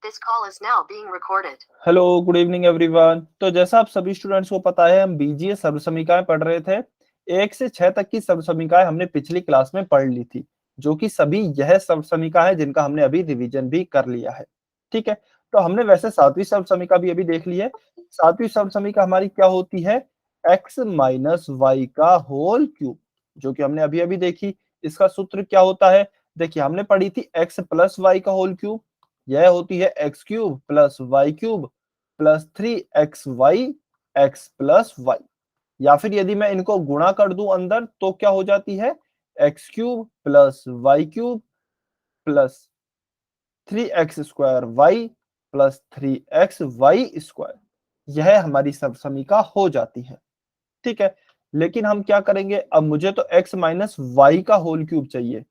This call is now being recorded. Hello good evening everyone. तो जैसा आप सभी स्टूडेंट्स को पता है, हम बीजीए सर्वसमीकाएं पढ़ रहे थे। 1 से 6 तक की सर्वसमीकाएं हमने पिछली क्लास में पढ़ ली थी, जो कि सभी यह सर्वसमीका है जिनका हमने अभी रिवीजन भी कर लिया है। ठीक है, तो हमने वैसे 7वीं सर्वसमीका भी अभी देख ली है। 7वीं सर्वसमीका हमारी क्या होती है? x माइनस वाई का होल क्यूब, जो कि हमने अभी अभी देखी। इसका सूत्र क्या होता है? देखिए, हमने पढ़ी थी x प्लस वाई का होल क्यूब। यह होती है x cube plus y cube plus 3xy x plus y. या फिर यदि मैं इनको गुणा कर दूं अंदर, तो क्या हो जाती है? X cube plus y cube plus 3x² y plus 3xy square. यह हमारी सर्वसमीका हो जाती है। ठीक है, लेकिन हम क्या करेंगे? अब मुझे तो x माइनस वाई का होल क्यूब चाहिए।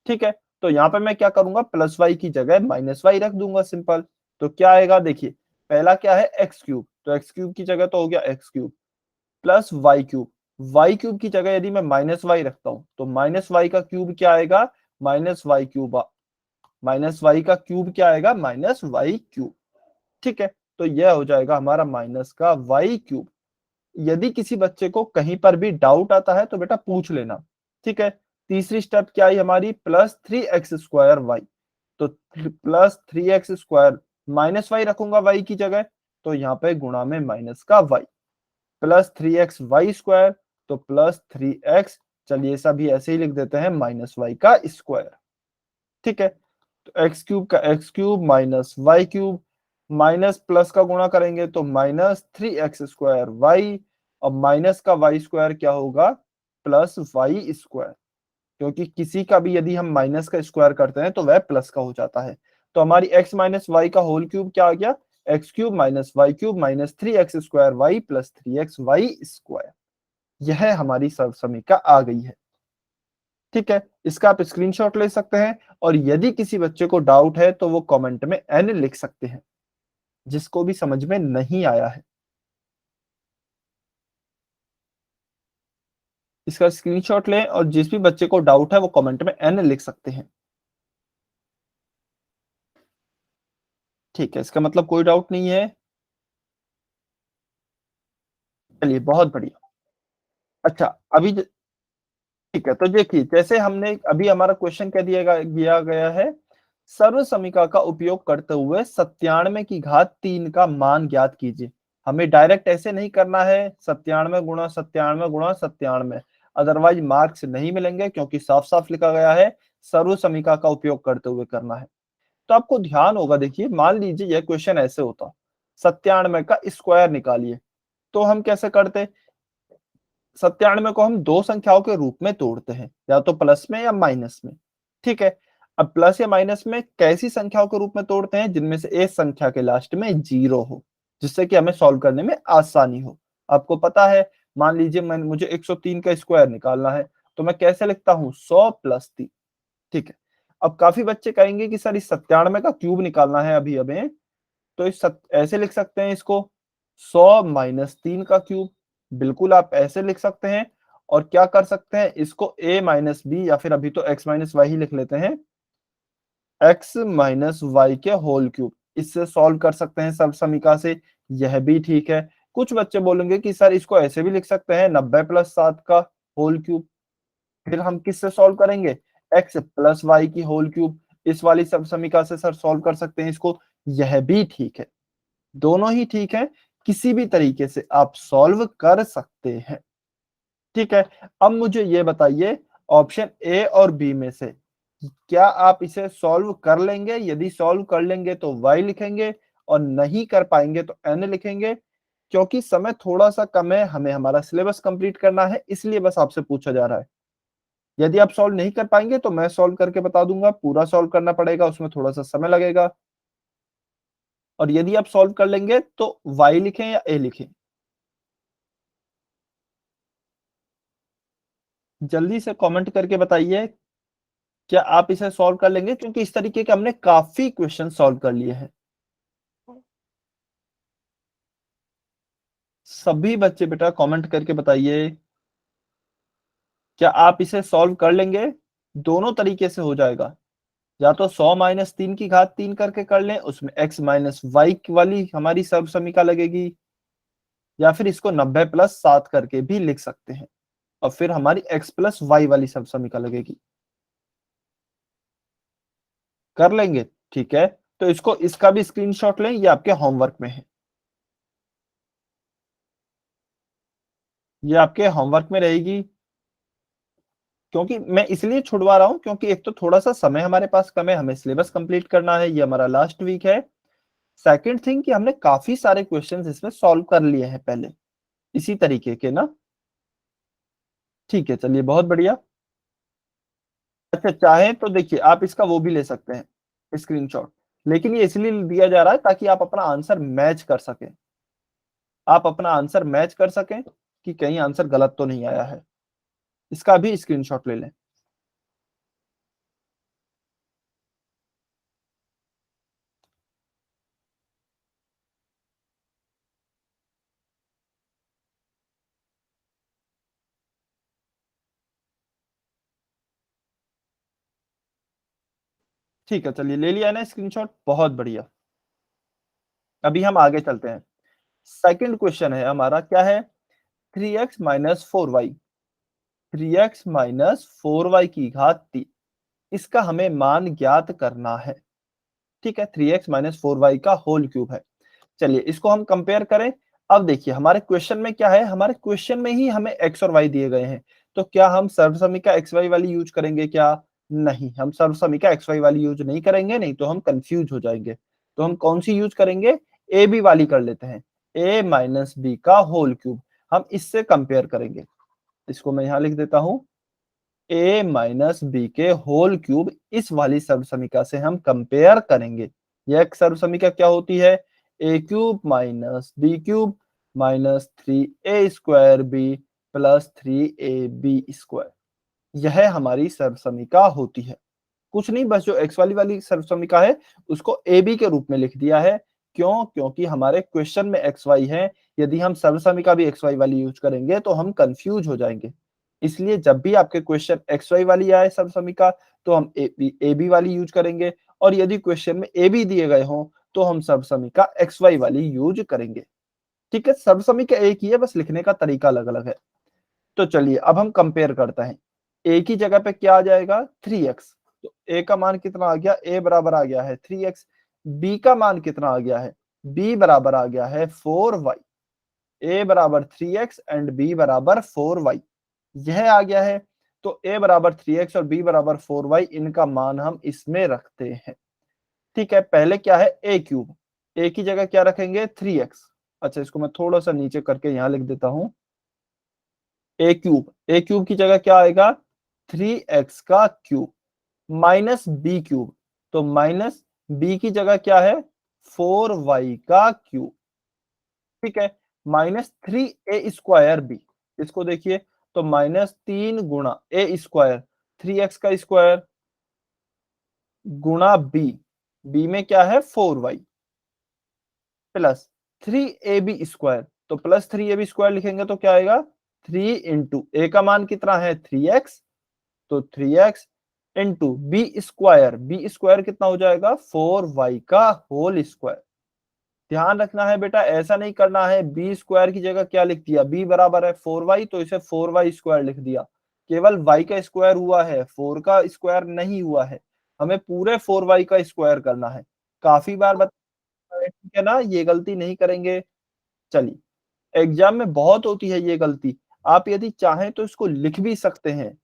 ठीक है, तो यहाँ पे मैं क्या करूंगा? प्लस वाई की जगह माइनस वाई रख दूंगा, सिंपल। तो क्या आएगा? देखिए, पहला क्या है? एक्स क्यूब, तो एक्स क्यूब की जगह तो हो गया x cube plus y cube. Y cube की जगह यदि मैं माइनस वाई रखता हूं, तो माइनस वाई का क्यूब क्या आएगा? Minus y cube. Minus y का क्यूब क्या आएगा? Minus y cube. ठीक है, तो यह हो जाएगा हमारा माइनस का वाई क्यूब। यदि किसी बच्चे को कहीं पर भी डाउट आता है तो बेटा पूछ लेना। ठीक है, तीसरी स्टेप क्या आई हमारी? Plus 3x² y. तो प्लस 3x² माइनस वाई रखूंगा वाई की जगह, तो यहाँ पे गुणा में माइनस का वाई प्लस 3xy², तो प्लस 3x। चलिए सभी ऐसे ही लिख देते हैं, माइनस वाई का स्क्वायर। ठीक है, तो एक्स क्यूब का x cube minus y cube, minus plus का गुणा करेंगे तो माइनस 3x² वाई, और माइनस का वाई स्क्वायर क्या होगा? Plus y square. क्योंकि किसी का भी यदि हम माइनस का स्क्वायर करते हैं तो वह प्लस का हो जाता है। तो हमारी x माइनस वाई का होल क्यूब क्या आ गया? X cube minus y cube minus 3x² y plus 3xy square. यह हमारी सर्वसमीका आ गई है। ठीक है, इसका आप स्क्रीनशॉट ले सकते हैं, और यदि किसी बच्चे को डाउट है तो वो कमेंट में n लिख सकते हैं, जिसको भी समझ में नहीं आया है। इसका स्क्रीनशॉट लें, और जिस भी बच्चे को डाउट है वो कमेंट में n लिख सकते हैं। ठीक है, इसका मतलब कोई डाउट नहीं है। चलिए, बहुत बढ़िया। अच्छा, अभी ठीक है, तो देखिए, जैसे हमने अभी हमारा क्वेश्चन क्या दिया गया है? सर्व समीका का उपयोग करते हुए 97 की घात 3 का मान ज्ञात कीजिए। हमें डायरेक्ट ऐसे नहीं करना है 97 गुणा 97 गुणा 97, अदरवाइज मार्क्स नहीं मिलेंगे, क्योंकि साफ साफ लिखा गया है सर्व समीका का उपयोग करते हुए करना है। तो आपको ध्यान होगा, देखिए, मान लीजिए यह क्वेश्चन ऐसे होता, 97 का स्क्वायर निकालिए। तो हम कैसे करते? 97 को हम दो संख्याओं के रूप में तोड़ते हैं, या तो प्लस में या माइनस में। ठीक है, अब प्लस या माइनस में कैसी संख्याओं के रूप में तोड़ते हैं? जिनमें से एक संख्या के लास्ट में 0 हो, जिससे कि हमें सॉल्व करने में आसानी हो। आपको पता है, मान लीजिए मुझे 103 का स्क्वायर निकालना है, तो मैं कैसे लिखता हूं? 100 प्लस 3। ठीक है, अब काफी बच्चे कहेंगे कि सर इस 97 का क्यूब निकालना है अभी हमें, तो ऐसे लिख सकते हैं इसको, 100 माइनस 3 का क्यूब। बिल्कुल आप ऐसे लिख सकते हैं। और क्या कर सकते हैं? इसको a माइनस बी, या फिर अभी तो x माइनस वाई ही लिख लेते हैं, x माइनस वाई के होल क्यूब। इससे सॉल्व कर सकते हैं सब समीका से। यह भी ठीक है। कुछ बच्चे बोलेंगे कि सर इसको ऐसे भी लिख सकते हैं, 90 प्लस 7 का होल क्यूब। फिर हम किससे सॉल्व करेंगे? x प्लस वाई की होल क्यूब। इस वाली सब समीका से सर सॉल्व कर सकते हैं इसको। यह भी ठीक है, दोनों ही ठीक है। किसी भी तरीके से आप सॉल्व कर सकते हैं। ठीक है, अब मुझे ये बताइए, ऑप्शन ए और बी में से क्या आप इसे सॉल्व कर लेंगे? यदि सॉल्व कर लेंगे तो y लिखेंगे, और नहीं कर पाएंगे तो n लिखेंगे। क्योंकि समय थोड़ा सा कम है, हमें हमारा सिलेबस कंप्लीट करना है, इसलिए बस आपसे पूछा जा रहा है। यदि आप सॉल्व नहीं कर पाएंगे तो मैं सॉल्व करके बता दूंगा, पूरा सॉल्व करना पड़ेगा, उसमें थोड़ा सा समय लगेगा। और यदि आप सॉल्व कर लेंगे तो y लिखें या a लिखें? जल्दी से कमेंट करके बताइए, क्या आप इसे सॉल्व कर लेंगे? क्योंकि इस तरीके के हमने काफी क्वेश्चन सॉल्व कर लिए हैं। सभी बच्चे बेटा कमेंट करके बताइए, क्या आप इसे सॉल्व कर लेंगे? दोनों तरीके से हो जाएगा। या तो 100 माइनस 3 की घात 3 करके कर लें, उसमें x माइनस वाई वाली हमारी सर्व समीका लगेगी, या फिर इसको 90 प्लस 7 करके भी लिख सकते हैं और फिर हमारी x प्लस वाई वाली सर्व समीका लगेगी। कर लेंगे, ठीक है। तो इसको इसका भी स्क्रीनशॉट लें, ये आपके होमवर्क में है। ये आपके होमवर्क में रहेगी, क्योंकि मैं इसलिए छुड़वा रहा हूं क्योंकि एक तो थोड़ा सा समय हमारे पास कम है, हमें सिलेबस कंप्लीट करना है, ये हमारा लास्ट वीक है। सेकंड थिंग कि हमने काफी सारे क्वेश्चंस इसमें सॉल्व कर लिए हैं पहले इसी तरीके के ना। ठीक है, चलिए बहुत बढ़िया। अच्छा, चाहे तो देखिए आप इसका वो भी ले सकते हैं स्क्रीनशॉट, लेकिन ये इसलिए दिया जा रहा है ताकि आप अपना आंसर मैच कर सकें, आप अपना आंसर मैच कर सकें कि कहीं आंसर गलत तो नहीं आया है। इसका भी स्क्रीनशॉट ले लें। ठीक है, चलिए ले लिया ना स्क्रीनशॉट, बहुत बढ़िया। अभी हम आगे चलते हैं। सेकंड क्वेश्चन है हमारा, क्या है? 3x minus 4y, 3x minus 4y की घात 3, इसका हमें मान ज्ञात करना है। ठीक है, 3x माइनस 4y का होल क्यूब है। चलिए इसको हम कंपेयर करें। अब देखिए हमारे क्वेश्चन में क्या है, हमारे क्वेश्चन में ही हमें x और y दिए गए हैं, तो क्या हम सर्वसमीका एक्स वाई वाली यूज करेंगे क्या? नहीं, हम सर्वसमीका एक्स वाई वाली यूज नहीं करेंगे, नहीं तो हम कंफ्यूज हो जाएंगे। तो हम कौन सी यूज करेंगे? ए बी वाली कर लेते हैं, ए माइनस बी का होल क्यूब। हम इससे कंपेयर करेंगे, इसको मैं यहां लिख देता हूं, ए माइनस बी के होल क्यूब, इस वाली सर्वसमीका से हम कंपेयर करेंगे। यह सर्वसमीका क्या होती है? A cube minus b cube minus 3a² b plus 3ab², यह हमारी सर्वसमीका होती है। कुछ नहीं, बस जो एक्स वाली सर्वसमीका है उसको ए बी के रूप में लिख दिया है। क्यों? क्योंकि हमारे क्वेश्चन में एक्स वाई है, यदि हम सर्वसमीका भी एक्स वाई वाली यूज करेंगे तो हम कंफ्यूज हो जाएंगे। इसलिए जब भी आपके क्वेश्चन एक्स वाई वाली आए सर्वसमीका, तो हम ए बी वाली यूज करेंगे, और यदि क्वेश्चन में ए बी दिए गए हों तो हम सर्वसमीका एक्स वाई वाली यूज करेंगे। ठीक है, सर्वसमीका एक ही है, बस लिखने का तरीका अलग अलग है। तो चलिए अब हम कंपेयर करते हैं। ए की जगह पे क्या आ जाएगा? 3x, तो ए का मान कितना आ गया? ए बराबर आ गया है 3x। बी का मान कितना आ गया है? बी बराबर आ गया है 4y। ए बराबर 3x एंड बी बराबर 4y, यह आ गया है। तो ए बराबर 3x और बी बराबर 4y, इनका मान हम इसमें रखते हैं। ठीक है, पहले क्या है? ए क्यूब, ए की जगह क्या रखेंगे? 3x। अच्छा, इसको मैं थोड़ा सा नीचे करके यहां लिख देता हूं, ए क्यूब, ए क्यूब की जगह क्या आएगा? 3x का क्यूब माइनस बी क्यूब, तो माइनस बी की जगह क्या है? 4y का क्यूब। ठीक है, माइनस 3a² बी, इसको देखिए, तो माइनस 3 गुणा a², 3x का स्क्वायर गुणा बी में क्या है? 4y प्लस 3ab², तो प्लस 3ab² लिखेंगे तो क्या आएगा? 3 इंटू ए का मान कितना है? 3x, तो 3x इंटू बी स्क्वायर कितना हो जाएगा? 4y का होल स्क्वायर। ध्यान रखना है बेटा, ऐसा नहीं करना है बी स्क्वायर की जगह क्या लिख दिया, बी बराबर है 4y तो इसे 4y² लिख दिया। केवल y का स्क्वायर हुआ है, 4 का स्क्वायर नहीं हुआ है। हमें पूरे 4y का स्क्वायर करना है। काफी बार बताया है, ठीक है ना, ये गलती नहीं करेंगे। चलिए, एग्जाम में बहुत होती है ये गलती। आप यदि चाहें तो इसको लिख भी सकते हैं।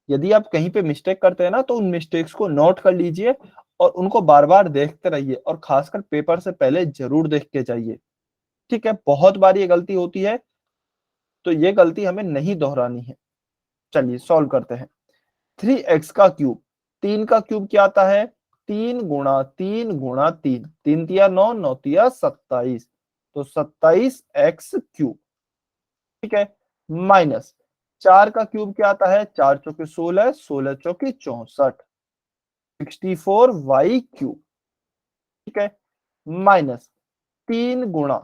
यदि आप कहीं पे मिस्टेक करते हैं ना, तो उन मिस्टेक्स को नोट कर लीजिए और उनको बार बार देखते रहिए, और खासकर पेपर से पहले जरूर देख के जाइए। ठीक है, बहुत बार ये गलती होती है, तो ये गलती हमें नहीं दोहरानी है। चलिए सॉल्व करते हैं। 3x का क्यूब, 3 का क्यूब क्या आता है? 3 गुणा 3 गुणा 3, 3 तिया 9, 9 तिया 27, तो 27x³ ठीक है, माइनस 4 का क्यूब क्या आता है? 4 चौके 16, 16 चौके 64, 64y³ ठीक है, माइनस 3 गुणा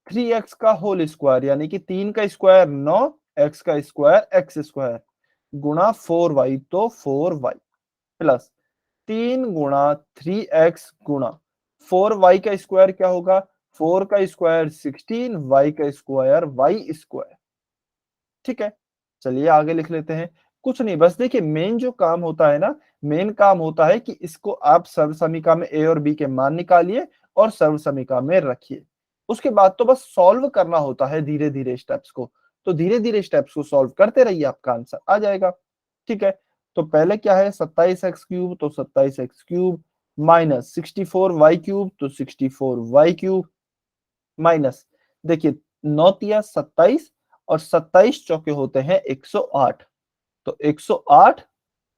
3x का होल स्क्वायर, यानी कि 3 का स्क्वायर 9, x का स्क्वायर x² गुणा 4y, तो 4y प्लस 3 गुणा 3x गुणा 4y का स्क्वायर क्या होगा, 4 का स्क्वायर 16, y का स्क्वायर y स्क्वायर। ठीक है, चलिए आगे लिख लेते हैं। कुछ नहीं, बस देखिए मेन जो काम होता है ना, मेन काम होता है कि इसको आप सर्वसमीका में a और b के मान निकालिए और सर्वसमीका में रखिए। उसके बाद तो बस सॉल्व करना होता है धीरे धीरे स्टेप्स को। तो धीरे धीरे स्टेप्स को सॉल्व करते रहिए, आपका आंसर आ जाएगा। ठीक है, तो पहले क्या है 27x क्यूब, तो 27x cube minus 64y cube, तो 64y क्यूब माइनस, देखिए 9 तिया 27 और 27 चौके होते हैं 108, तो 108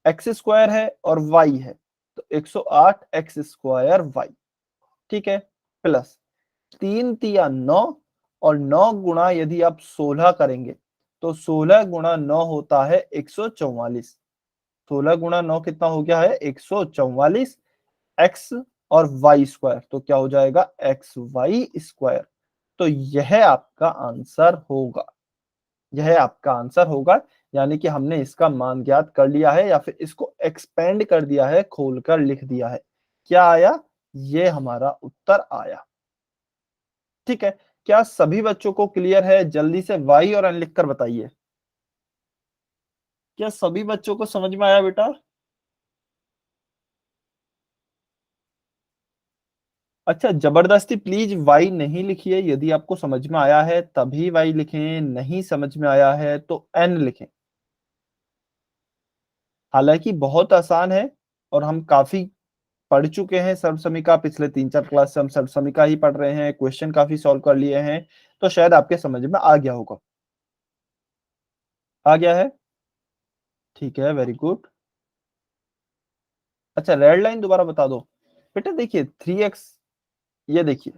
एक्स स्क्वायर है और वाई है, तो 108 एक्स स्क्वायर वाई। ठीक है, प्लस 3 तिया 9 और 9 गुणा यदि आप 16 करेंगे तो 16 गुणा 9 होता है 144। 16 गुणा 9 कितना हो गया है 144 एक्स और वाई स्क्वायर, तो क्या हो जाएगा एक्स वाई स्क्वायर। तो यह आपका आंसर होगा, यह आपका आंसर होगा। यानी कि हमने इसका मान ज्ञात कर लिया है या फिर इसको एक्सपेंड कर दिया है, खोलकर लिख दिया है। क्या आया, ये हमारा उत्तर आया। ठीक है, क्या सभी बच्चों को क्लियर है? जल्दी से वाई और एन लिखकर बताइए। क्या सभी बच्चों को समझ में आया बेटा? अच्छा, जबरदस्ती प्लीज वाई नहीं लिखिए। यदि आपको समझ में आया है तभी वाई लिखें, नहीं समझ में आया है तो एन लिखें। हालांकि बहुत आसान है और हम काफी पढ़ चुके हैं सर्वसमीका। पिछले 3-4 क्लास से हम सर्वसमीका ही पढ़ रहे हैं, क्वेश्चन काफी सॉल्व कर लिए हैं, तो शायद आपके समझ में आ गया होगा। आ गया है? ठीक है, वेरी गुड। अच्छा, रेड लाइन दोबारा बता दो बेटा। देखिए 3x, ये देखिए,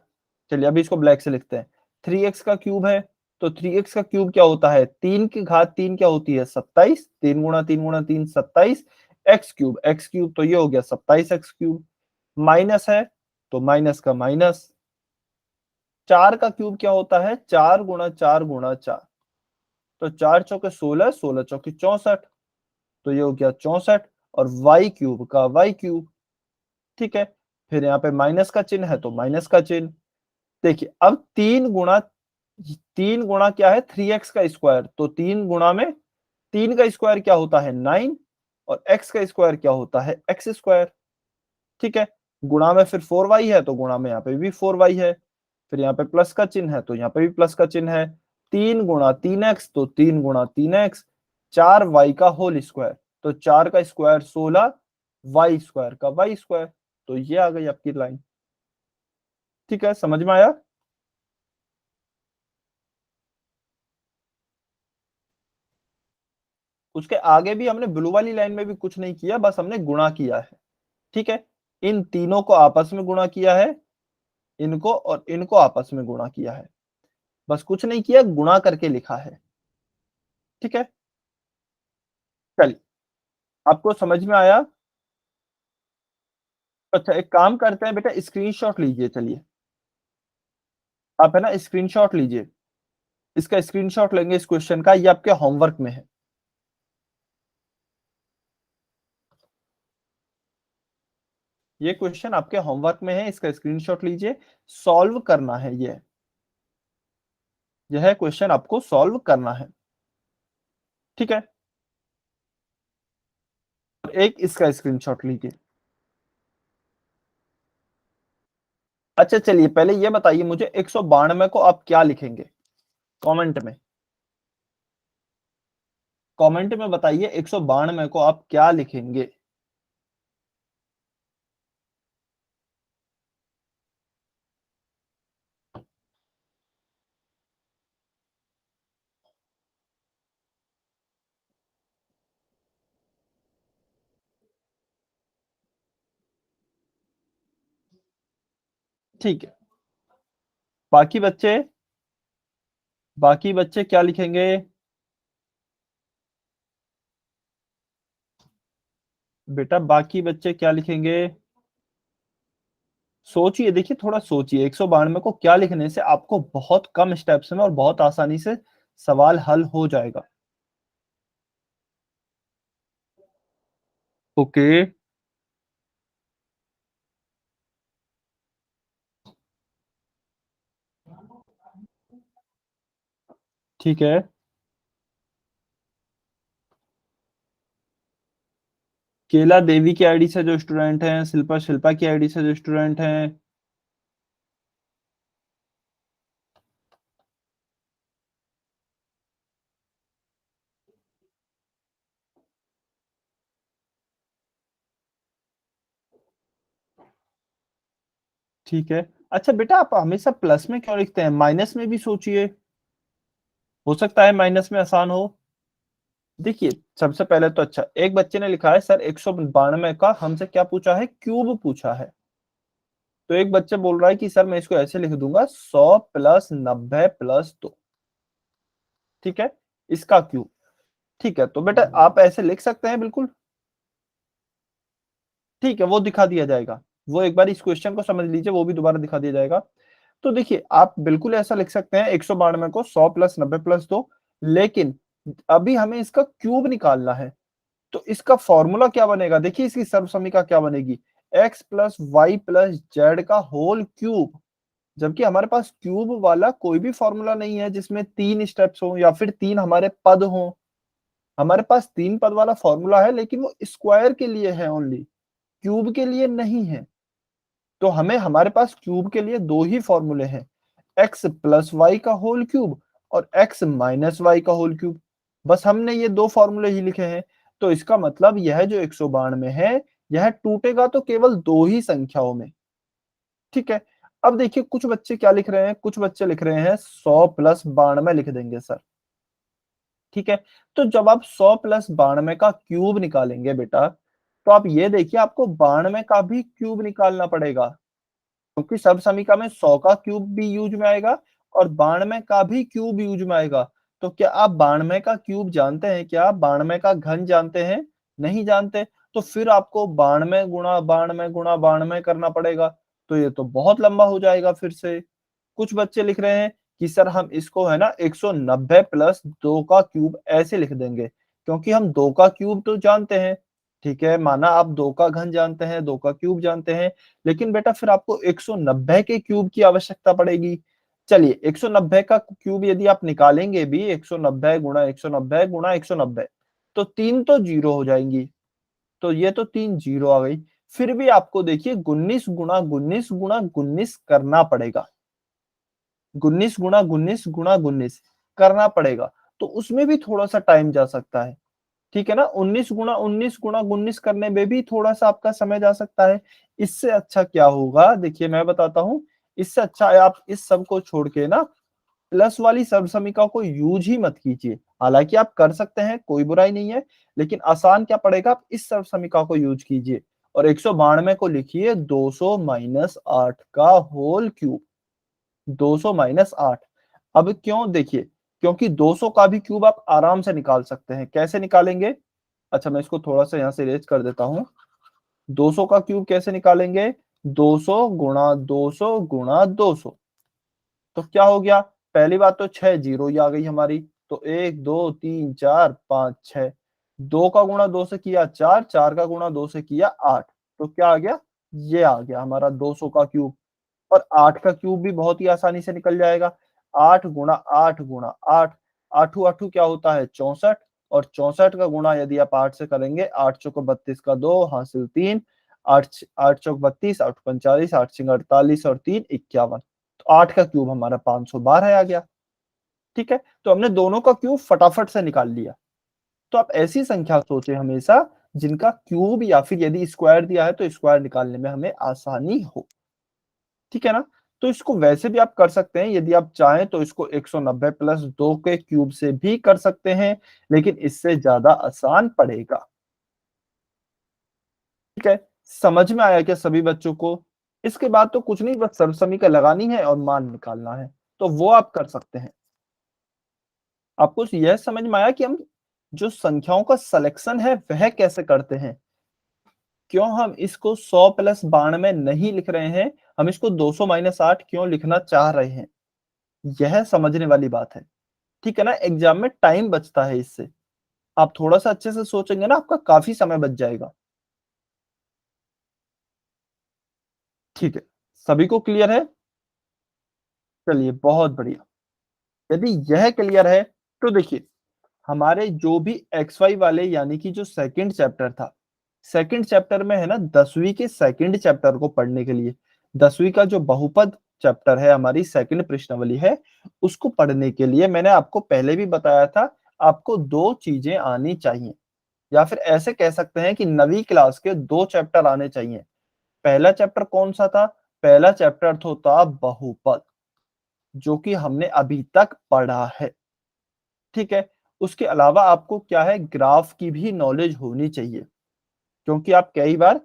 चलिए अभी इसको ब्लैक से लिखते हैं। 3x का क्यूब है, तो 3x का क्यूब क्या होता है, 3 की घात 3 क्या होती है 27, 3 गुणा 3 गुणा 3 27, एक्स क्यूब तो ये हो गया 27 एक्स क्यूब। माइनस है तो माइनस का माइनस, 4 का क्यूब क्या होता है 4 गुणा 4 गुणा 4, तो 4 चौके 16, 16 चौके 64, तो ये हो गया 64 और वाई क्यूब का वाई क्यूब। ठीक है, फिर यहाँ पे माइनस का चिन्ह है तो माइनस का चिन्ह। देखिए अब 3 गुणा क्या है 3x का स्क्वायर, तो 3 गुणा में 3 का स्क्वायर क्या होता है 9 और x का स्क्वायर क्या होता है एक्स स्क्वायर। ठीक है, गुणा में फिर 4y है तो गुणा में यहाँ पे भी 4y है, फिर यहाँ पे प्लस का चिन्ह है तो यहाँ पे भी प्लस का चिन्ह है। 3 गुणा 3x, तो 3 गुणा 3x, 4y का होल स्क्वायर, तो 4 का स्क्वायर 16, वाई स्क्वायर का वाई स्क्वायर। तो ये आ गई आपकी लाइन। ठीक है, समझ में आया? उसके आगे भी हमने ब्लू वाली लाइन में भी कुछ नहीं किया, बस हमने गुणा किया है। ठीक है, इन तीनों को आपस में गुणा किया है, इनको और इनको आपस में गुणा किया है, बस कुछ नहीं किया, गुणा करके लिखा है। ठीक है, चलिए आपको समझ में आया? अच्छा, एक काम करते हैं बेटा, स्क्रीनशॉट लीजिए। चलिए आप है ना स्क्रीनशॉट लीजिए, इसका स्क्रीनशॉट लेंगे इस क्वेश्चन का, ये आपके होमवर्क में है। ये क्वेश्चन आपके होमवर्क में है, इसका स्क्रीनशॉट लीजिए, सॉल्व करना है। ये यह क्वेश्चन आपको सॉल्व करना है। ठीक है, एक इसका स्क्रीनशॉट लीजिए। अच्छा चलिए, पहले ये बताइए मुझे 192 को आप क्या लिखेंगे कमेंट में? कमेंट में बताइए 192 को आप क्या लिखेंगे? ठीक है, बाकी बच्चे, बाकी बच्चे क्या लिखेंगे? बेटा बाकी बच्चे क्या लिखेंगे? सोचिए, देखिए थोड़ा सोचिए, 192 को क्या लिखने से आपको बहुत कम स्टेप्स में और बहुत आसानी से सवाल हल हो जाएगा। ओके, ठीक है। केला देवी की आईडी से जो स्टूडेंट हैं, शिल्पा शिल्पा की आईडी से जो स्टूडेंट हैं। ठीक है। अच्छा बेटा, आप हमेशा प्लस में क्यों लिखते हैं? माइनस में भी सोचिए, हो सकता है माइनस में आसान हो। देखिए, सबसे पहले तो अच्छा, एक बच्चे ने लिखा है सर 192 का हमसे क्या पूछा है? क्यूब पूछा है। तो एक बच्चा बोल रहा है कि सर मैं इसको ऐसे लिख दूंगा, 100 प्लस 90 प्लस 2। ठीक है, इसका क्यूब। ठीक है, तो बेटा आप ऐसे लिख सकते हैं बिल्कुल। ठीक है, वो दिखा दिया जाएगा। वो एक बार इस क्वेश्चन को समझ लीजिए, वो भी दोबारा दिखा दिया जाएगा। तो देखिए, आप बिल्कुल ऐसा लिख सकते हैं 192 को 100 प्लस 90 प्लस 2, लेकिन अभी हमें इसका क्यूब निकालना है। तो इसका फॉर्मूला क्या बनेगा? देखिए, इसकी सर्वसमीका क्या बनेगी? x plus y plus z का होल क्यूब। जबकि हमारे पास क्यूब वाला कोई भी फॉर्मूला नहीं है जिसमें 3 स्टेप्स हो या फिर 3 हमारे पद हों। हमारे पास 3 पद वाला फॉर्मूला है, लेकिन वो स्क्वायर के लिए है ओनली, क्यूब के लिए नहीं है। तो हमें हमारे पास क्यूब के लिए 2 ही फॉर्मूले हैं, x प्लस वाई का होल क्यूब और x माइनस वाई का होल क्यूब। बस हमने ये 2 फॉर्मूले ही लिखे हैं। तो इसका मतलब यह जो 192 है, यह टूटेगा तो केवल 2 ही संख्याओं में। ठीक है। अब देखिए, कुछ बच्चे क्या लिख रहे हैं? कुछ बच्चे लिख रहे हैं 100 प्लस 92 लिख देंगे सर। ठीक है। तो जब आप 100 प्लस 92 का क्यूब निकालेंगे बेटा, तो आप ये देखिए, आपको 92 का भी क्यूब निकालना पड़ेगा, क्योंकि सब समीकरण में 100 का क्यूब भी यूज में आएगा और 92 का भी क्यूब यूज में आएगा। तो क्या आप 92 का क्यूब जानते हैं? क्या आप 92 का घन जानते हैं? नहीं जानते। तो फिर आपको 92 गुणा 92 गुणा 92 करना पड़ेगा। तो ये तो बहुत लंबा हो जाएगा फिर से। कुछ बच्चे लिख रहे हैं कि सर हम इसको है ना 190 प्लस 2 का क्यूब ऐसे लिख देंगे, क्योंकि हम 2 का क्यूब तो जानते हैं। ठीक है, माना आप 2 का घन जानते हैं, 2 का क्यूब जानते हैं, लेकिन बेटा फिर आपको 190 के क्यूब की आवश्यकता पड़ेगी। चलिए, 190 का क्यूब यदि आप निकालेंगे भी, 190 गुणा 190 गुणा 190, तो 3 तो जीरो हो जाएंगी। तो ये तो 3 जीरो आ गई। फिर भी आपको देखिए 19 गुणा 19 गुणा 19 करना पड़ेगा। 19 गुणा 19 गुणा 19 करना पड़ेगा। तो उसमें भी थोड़ा-सा टाइम जा सकता है। ठीक है ना? 19 गुणा 19 गुणा 19 करने में भी थोड़ा-सा आपका समय जा सकता है। इससे अच्छा क्या होगा? देखिए मैं बताता हूँ। इससे अच्छा है आप इस सब को छोड़ के ना प्लस वाली सर्वसमीका को यूज़ ही मत कीजिए। हालाँकि आप कर सकते हैं, कोई बुराई नहीं है, लेकिन आसान क्या पड़ेगा? आप इस सर्वसमीका को यूज़ कीजिए और 192 को लिखिए 200 माइनस 8 का होल क्यूब। 200 माइनस 8। अब क्यों? देखिए, क्योंकि 200 का भी क्यूब आप आराम से निकाल सकते हैं। कैसे निकालेंगे? अच्छा, मैं इसको थोड़ा-सा यहाँ से इरेज़ कर देता हूँ। 200 का क्यूब कैसे निकालेंगे? 200 गुणा 200 गुणा 200। तो क्या हो गया? पहली बात तो 6 जीरो ही आ गई हमारी। तो 1, 2, 3, 4, 5, 6। 2 का गुणा 2 से किया 4, 4 का गुणा 2 से किया 8। तो क्या आ गया? ये आ गया हमारा 200 का क्यूब। और 8 का क्यूब भी बहुत ही आसानी से निकल जाएगा। 8 गुणा 8 गुणा 8, आठू आठू क्या होता है? 64। और 64 का गुणा यदि आप 8 से करेंगे, 8 चौको 32 का 2 हासिल 3, 8 चौक 32, 8 45, 8 छीक 48 और 3 51। तो 8 का क्यूब हमारा 512 आ गया। ठीक है? तो हमने दोनों का क्यूब फटाफट से निकाल लिया। तो आप ऐसी संख्या सोचें हमेशा जिनका क्यूब या फिर यदि स्क्वायर दिया है तो स्क्वायर निकालने में हमें आसानी हो। ठीक है ना? तो इसको वैसे भी आप कर सकते हैं, यदि आप चाहें तो इसको 190 प्लस 2 के क्यूब से भी कर सकते हैं, लेकिन इससे ज़्यादा आसान पड़ेगा। ठीक है? समझ में आया क्या सभी बच्चों को? इसके बाद तो कुछ नहीं, बस सर्वसमीका लगानी है और मान निकालना है, तो वो आप कर सकते हैं। आपको यह समझ में आया कि हम जो संख्याओं का सिलेक्शन है वह कैसे करते हैं? क्यों हम इसको 100 प्लस 92 नहीं लिख रहे हैं, हम इसको 200 माइनस 8 क्यों लिखना चाह रहे हैं? यह समझने वाली बात है। ठीक है ना? एग्ज़ाम में टाइम बचता है इससे। आप थोड़ा-सा अच्छे से सोचेंगे ना, आपका काफ़ी समय बच जाएगा। ठीक है। सभी को क्लियर है? चलिए बहुत बढ़िया। यदि यह क्लियर है तो देखिए हमारे जो भी XY वाले यानी कि जो सेकंड चैप्टर था, सेकंड चैप्टर में है ना 10वीं के सेकंड चैप्टर को पढ़ने के लिए 10वीं का जो बहुपद चैप्टर है, हमारी सेकंड प्रश्नावली है, उसको पढ़ने के लिए मैंने आपको पहले भी बताया था, आपको 2 चीजें आनी चाहिए या फिर ऐसे कह सकते हैं कि 9वीं क्लास के 2 चैप्टर आने चाहिए। पहला चैप्टर कौन-सा था? पहला चैप्टर तो था बहुपद, जो कि हमने अभी तक पढ़ा है। ठीक है? उसके अलावा आपको क्या है ग्राफ की भी नॉलेज होनी चाहिए, क्योंकि आप कई बार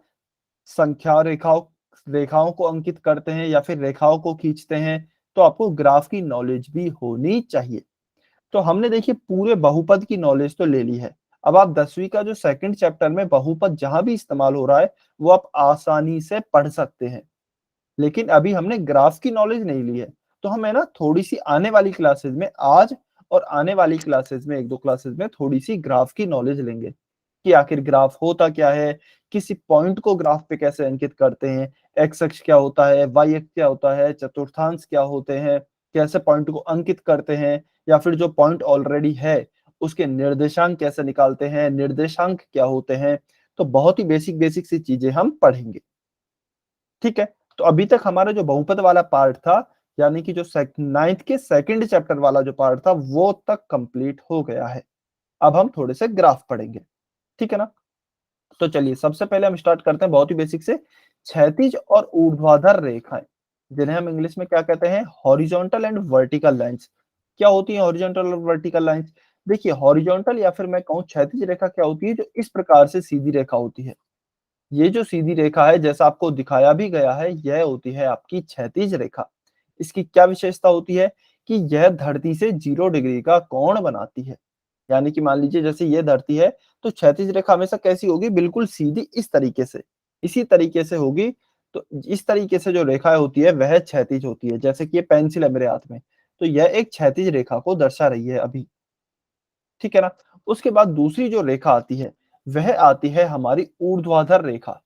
संख्या रेखाओं रेखाओं को अंकित करते हैं या फिर रेखाओं को खींचते हैं, तो आपको ग्राफ की नॉलेज भी होनी चाहिए। तो हमने देखिए पूरे बहुपद की नॉलेज तो ले ली है। अब आप 10वीं का जो सेकंड चैप्टर में बहुपद जहाँ भी इस्तेमाल हो रहा है, वो आप आसानी से पढ़ सकते हैं। लेकिन अभी हमने ग्राफ की नॉलेज नहीं ली है। तो हम है ना थोड़ी-सी आने वाली क्लासेस में आज और आने वाली क्लासेस में 1-2 क्लासेस में थोड़ी-सी ग्राफ की नॉलेज लेंगे, कि आखिर ग्राफ होता क्या है? किसी पॉइंट को ग्राफ पे कैसे अंकित करते हैं? एक्स अक्ष क्या होता है? वाई अक्ष क्या होता है? चतुर्थांश क्या होते हैं? कैसे पॉइंट को अंकित करते हैं? या फिर जो पॉइंट ऑलरेडी है, उसके निर्देशांक कैसे निकालते हैं? निर्देशांक क्या होते हैं? तो बहुत ही बेसिक सी चीज़ें हम पढ़ेंगे। ठीक है? तो अभी तक हमारा जो बहुपद वाला पार्ट था, यानी कि जो 9th के सेकंड चैप्टर वाला जो पार्ट था, वो तक कंप्लीट हो गया है। अब हम थोड़े से ग्राफ पढ़ेंगे, ठीक है ना? तो चलिए सबसे पहले हम स्टार्ट करते हैं बहुत ही बेसिक से, क्षैतिज और ऊर्ध्वाधर रेखाएँ, जिन्हें हम इंग्लिश में क्या कहते हैं? Horizontal and vertical lines. क्या होती है हॉरिजॉन्टल और वर्टिकल लाइन्स? देखिए हॉरिजॉन्टल या फिर मैं कहूँ क्षैतिज रेखा क्या होती है? जो इस प्रकार से सीधी रेखा होती है। ये जो सीधी रेखा है जैसा आपको दिखाया भी गया है, यह होती है आपकी क्षैतिज रेखा। इसकी क्या विशेषता होती है कि यह धरती से 0 डिग्री का कोण बनाती है। यानी कि मान लीजिए जैसे ये धरती है, तो क्षैतिज रेखा हमेशा कैसी होगी? बिल्कुल सीधी इस तरीके से। इसी तरीके से होगी, तो इस तरीके से जो रेखा होती है वह क्षैतिज होती है। जैसे कि ये पेंसिल है मेरे हाथ में, तो यह एक क्षैतिज रेखा को दर्शा रही है अभी। ठीक है ना? उसके बाद दूसरी जो रेखा आती है, वह आती है हमारी ऊर्ध्वाधर रेखा।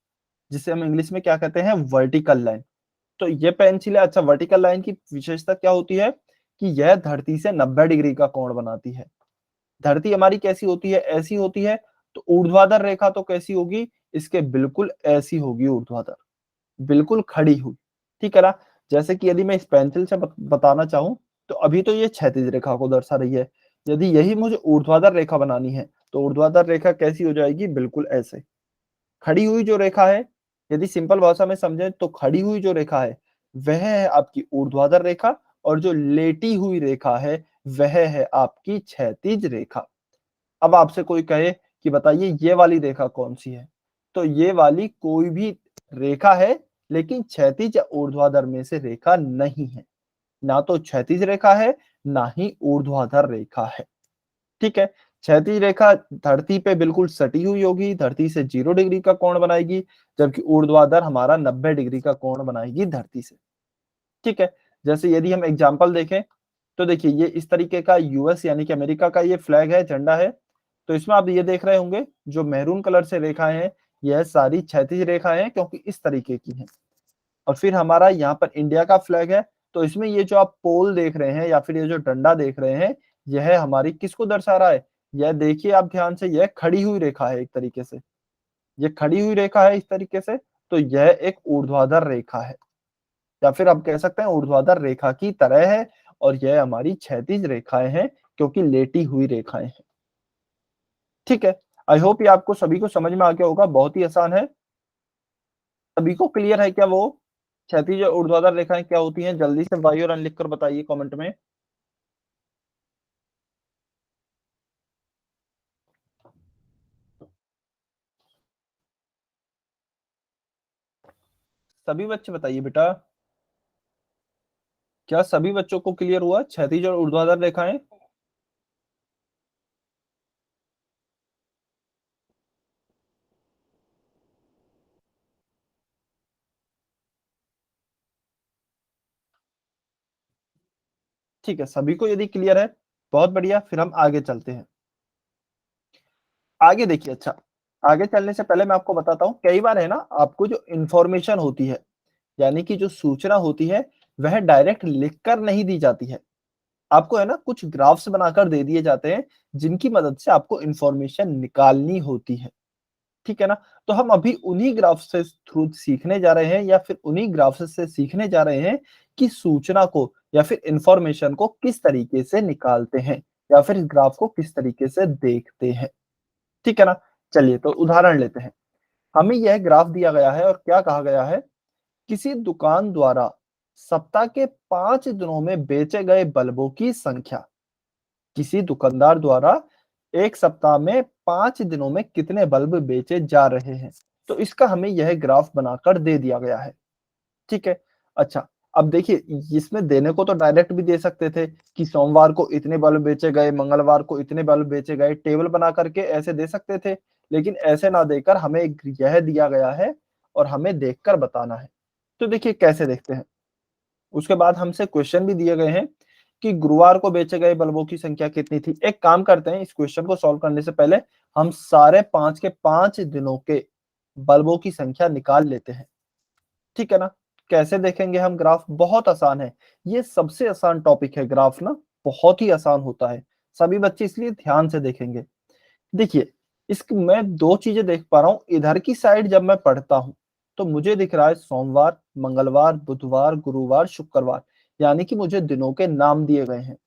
जिसे हम इंग्लिश में क्या कहते हैं वर्टिकल लाइन। तो ये पेंसिल है अच्छा वर्टिकल लाइन की विशेषता क्या होती है कि यह धरती से 90 डिग्री का कोण बनाती है। धरती हमारी कैसी होती है? ऐसी होती है, तो ऊर्ध्वाधर रेखा तो कैसी होगी? इसके बिल्कुल ऐसी होगी ऊर्ध्वाधर, बिल्कुल खड़ी हुई। ठीक है ना? जैसे कि यदि मैं इस पेंसिल से बताना चाहूँ, तो अभी तो ये क्षैतिज रेखा को दर्शा रही है। यदि यही मुझे ऊर्ध्वाधर रेखा बनानी है, तो ऊर्ध्वाधर रेखा कैसी हो जाएगी? बिल्कुल ऐसे। खड़ी हुई जो रेखा है, यदि सिंपल भाषा में समझें तो खड़ी हुई जो रेखा है, वह है आपकी ऊर्ध्वाधर रेखा और जो लेटी हुई रेखा है, वह है आपकी क्षैतिज रेखा। अब आपसे कोई कहे कि बताइए ये वाली रेखा कौन-सी है? तो ये वाली कोई भी रेखा है, लेकिन क्षैतिज या ऊर्ध्वाधर में से रेखा नहीं है। ना तो क्षैतिज रेखा है, ना ही ऊर्ध्वाधर रेखा है। ठीक है? क्षैतिज रेखा धरती पे बिल्कुल सटी हुई होगी, धरती से 0 डिग्री का कोण बनाएगी, जबकि ऊर्ध्वाधर हमारा 90 डिग्री का कोण बनाएगी धरती से। ठीक है? जैसे यदि हम एग्ज़ाम्पल देखें, तो देखिए ये इस तरीके का यूएस यानी कि अमेरिका का ये फ्लैग है, झंडा है। तो इसमें आप ये देख रहे होंगे, जो मैरून कलर से रेखाएँ हैं, यह सारी क्षैतिज रेखाएँ हैं क्योंकि इस तरीके की हैं। और फिर हमारा यहाँ पर इंडिया का फ्लैग है, तो इसमें ये जो आप पोल देख रहे हैं या फिर ये जो डंडा देख रहे हैं, यह हमारी किसको दर्शा रहा है? यह देखिए आप ध्यान से यह खड़ी हुई रेखा है एक तरीके से। ये खड़ी हुई रेखा है इस तरीके से, तो यह एक ऊर्ध्वाधर रेखा है या फिर आप कह सकते हैं ऊर्ध्वाधर रेखा की तरह है और यह हमारी क्षैतिज रेखाएँ हैं क्योंकि लेटी हुई रेखाएँ हैं। ठीक है? आई होप ये आपको सभी को समझ में आ गया होगा, बहुत ही आसान है। सभी को क्लियर है क्या वो? क्षैतिज और ऊर्ध्वाधर रेखाएँ क्या होती हैं? जल्दी से वाई और अन लिखकर बताइए कमेंट में। सभी बच्चे बताइए बेटा, क्या सभी बच्चों को क्लियर हुआ क्षैतिज और ऊर्ध्वाधर रेखाएँ? ठीक है, सभी को यदि क्लियर है, बहुत बढ़िया, फिर हम आगे चलते हैं। आगे देखिए अच्छा, आगे चलने से पहले मैं आपको बताता हूँ, कई बार है ना, आपको जो इन्फॉर्मेशन होती है, यानी कि जो सूचना होती है, वह डायरेक्ट लिखकर नहीं दी जाती है। आपको है ना कुछ ग्राफ्स बनाकर दे दिए जाते हैं, जिनकी मदद से आपको इन्फॉर्मेशन निकालनी होती है, ठीक है ना? तो हम अभी उन्हीं ग्राफ्स से थ्रू सीखने जा रहे हैं या फिर उन्हीं ग्राफ्स से सीखने जा रहे हैं कि सूचना को या फिर इन्फॉर्मेशन को किस तरीके से निकालते हैं या फिर इस ग्राफ को किस तरीके से देखते हैं, ठीक है ना? चलिए तो उदाहरण लेते हैं। हमें यह ग्राफ दिया गया है और क्या कहा गया है, किसी दुकान द्वारा सप्ताह के 5 दिनों में बेचे गए बल्बों की संख्या। किसी दुकानदार द्वारा 1 सप्ताह में 5 दिनों में कितने बल्ब बेचे जा रहे हैं? तो इसका हमें यह ग्राफ बनाकर दे दिया गया है, ठीक है? अच्छा, अब देखिए इसमें देने को तो डायरेक्ट भी दे सकते थे कि सोमवार को इतने बल्ब बेचे गए, मंगलवार को इतने बल्ब बेचे गए, टेबल बना करके ऐसे दे सकते थे। लेकिन ऐसे ना देकर हमें एक यह दिया गया है और हमें देखकर बताना है। तो देखिए कैसे देखते हैं? उसके बाद हमसे क्वेश्चन भी दिए गए हैं कि गुरुवार को बेचे गए बल्बों की संख्या कितनी थी? एक काम करते हैं, इस क्वेश्चन को सॉल्व करने से पहले हम सारे 5 के 5 दिनों के बल्बों की संख्या निकाल लेते हैं, ठीक है ना? कैसे देखेंगे हम ग्राफ? बहुत आसान है। ये सबसे आसान टॉपिक है ग्राफ ना, बहुत ही आसान होता है। सभी बच्चे इसलिए ध्यान से देखेंगे। देखिए, इसक मैं 2 चीज़ें देख पा रहा हूँ, इधर की साइड जब मैं पढ़ता हूँ, तो मुझे दिख रहा है सोमवार, मंगलवार, बुधवार, गुरुवार, शुक्रवार, यानी कि मुझे दिनों के नाम दिए गए हैं।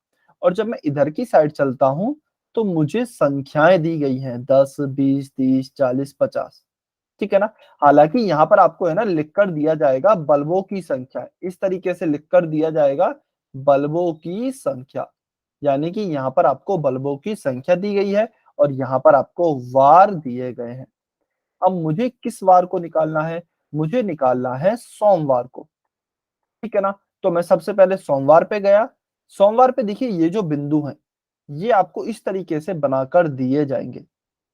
और जब मैं इधर की साइड चलता हूँ, तो मुझे संख्याएँ दी गई हैं 10, 20, 30, 40, 50, ठीक है ना? हालाँकि यहाँ पर आपको है ना लिख कर दिया जाएगा बल्बों की संख्या, इस तरीके से लिख कर दिया जाएगा बल्बों की संख्या, यानी कि यहाँ पर आपको बल्बों की संख्या दी गई है और यहाँ पर आपको वार दिए गए हैं। अब मुझे किस वार को निकालना है? मुझे निकालना है सोमवार को, ठीक है ना? तो मैं सबसे पहले सोमवार पे गया। सोमवार पे देखिए ये जो बिंदु हैं, ये आपको इस तरीके से बनाकर दिए जाएँगे।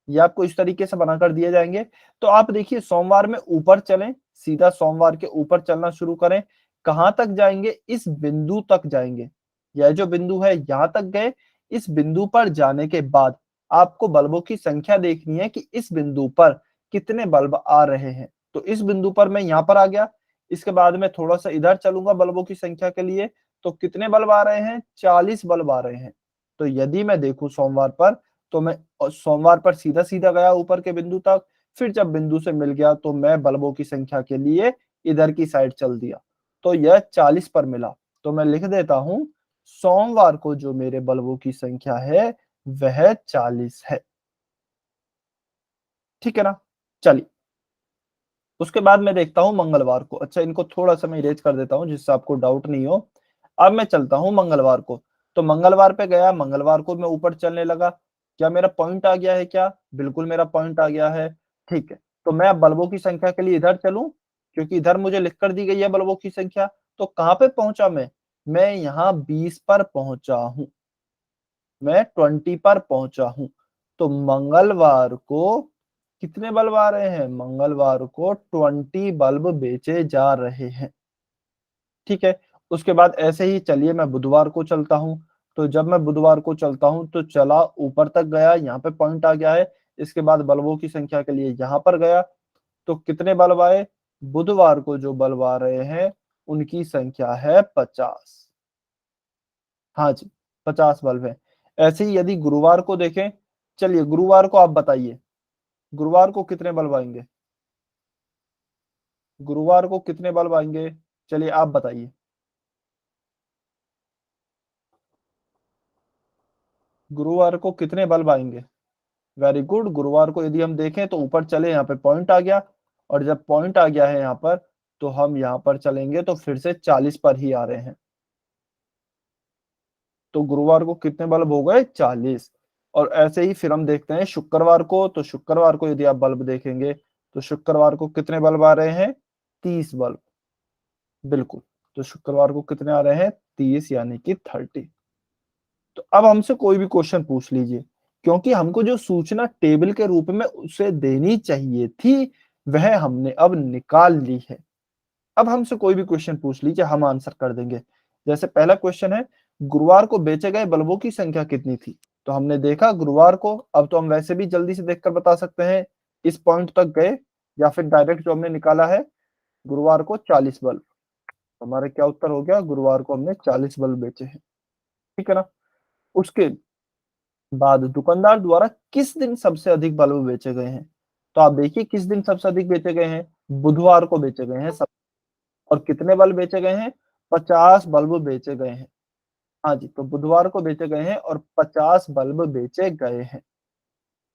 ये आपको इस तरीके से बनाकर दिए जाएँगे। तो आप देखिए सोमवार में ऊपर चलें, सीधा सोमवार के ऊपर चलना शुरू करें। कहाँ तक जाएँगे? इस बिंदु तक जाएँगे। यह जो बिंदु है यहाँ तक गए, इस बिंदु पर जाने के बाद आपको बल्बों की संख्या देखनी है कि इस बिंदु पर कितने बल्ब आ रहे हैं। तो इस बिंदु पर मैं यहाँ पर आ गया, इसके बाद मैं थोड़ा-सा इधर चलूँगा बल्बों की संख्या के लिए, तो कितने बल्ब आ रहे हैं? 40 बल्ब आ रहे हैं। तो यदि मैं देखूँ सोमवार पर, तो मैं सोमवार पर सीधा-सीधा गया ऊपर के बिंदु तक, फिर जब बिंदु से मिल गया तो मैं बल्बों की संख्या के लिए इधर की साइड चल दिया। तो यह 40 पर मिला, तो मैं लिख देता हूँ सोमवार को जो मेरे बल्बों की संख्या है, वह 40 है। ठीक है ना? चलिए, उसके बाद मैं देखता हूँ मंगलवार को। अच्छा इनको थोड़ा-सा मैं इरेज़ कर देता हूँ जिससे आपको डाउट नहीं हो। अब मैं चलता हूँ मंगलवार को। तो मंगलवार पे गया, मंगलवार को मैं ऊपर चलने लगा। क्या मेरा पॉइंट आ गया है क्या? बिल्कुल मेरा पॉइंट आ गया है। ठीक है, तो मैं अब बल्बों की संख्या के लिए इधर चलूँ, क्योंकि इधर मुझे लिख कर दी गई है बल्बों की संख्या। तो कहाँ पे पहुँचा मैं? मैं यहाँ 20 पर पहुँचा हूँ। मैं 20 पर पहुँचा हूँ। तो मंगलवार को कितने बल्ब आ रहे हैं? मंगलवार को 20 बल्ब बेचे जा रहे हैं। ठीक है? उसके बाद ऐसे ही चलिए मैं बुधवार को चलता हूँ। तो जब मैं बुधवार को चलता हूँ तो चला ऊपर तक गया, यहाँ पे पॉइंट आ गया है। इसके बाद बल्बों की संख्या के लिए यहाँ पर गया, तो कितने बल्ब आए? बुधवार को जो बल्ब आ रहे हैं, उनकी संख्या है 50। हाँ जी, 50 बल्ब हैं। ऐसे ही यदि गुरुवार को देखें, चलिए गुरुवार को आप बताइए, गुरुवार को कितने बल्ब आएँगे? गुरुवार को कितने बल्ब आएँगे? चलिए आप बताइए। गुरुवार को कितने बल्ब आएँगे? वेरी गुड, गुरुवार को यदि हम देखें तो ऊपर चले यहाँ पे पॉइंट आ गया और जब पॉइंट आ गया है यहाँ पर, तो हम यहाँ पर चलेंगे तो फिर से 40 पर ही आ रहे हैं। तो गुरुवार को कितने बल्ब हो गए? 40। और ऐसे ही फिर हम देखते हैं शुक्रवार को, तो शुक्रवार को यदि आप बल्ब देखेंगे, तो शुक्रवार को कितने बल्ब आ रहे हैं? 30 बल्ब। बिल्कुल, तो शुक्रवार को कितने आ रहे हैं? 30 यानी कि 30। तो अब हमसे कोई भी क्वेश्चन पूछ लीजिए, क्योंकि हमको जो सूचना टेबल के रूप में उसे देनी चाहिए थी, वह हमने अब निकाल ली है। अब हमसे कोई भी क्वेश्चन पूछ लीजिए, हम आंसर कर देंगे। जैसे पहला क्वेश्चन है, गुरुवार को बेचे गए बल्बों की संख्या कितनी थी? तो हमने देखा गुरुवार को, अब तो हम वैसे भी जल्दी से देखकर बता सकते हैं, इस पॉइंट तक गए या फिर डायरेक्ट जो हमने निकाला है, गुरुवार को 40 बल्ब। हमारा क्या उत्तर हो गया? गुरुवार को हमने 40 बल्ब बेचे हैं। ठीक है ना? उसके बाद दुकानदार द्वारा किस दिन सबसे अधिक बल्ब बेचे गए हैं? तो आप देखिए किस दिन सबसे अधिक बेचे गए हैं? बुधवार को बेचे गए हैं सब। और कितने बल्ब बेचे गए हैं? 50 बल्ब बेचे गए हैं। हाँ जी, तो बुधवार को बेचे गए हैं और 50 बल्ब बेचे गए हैं।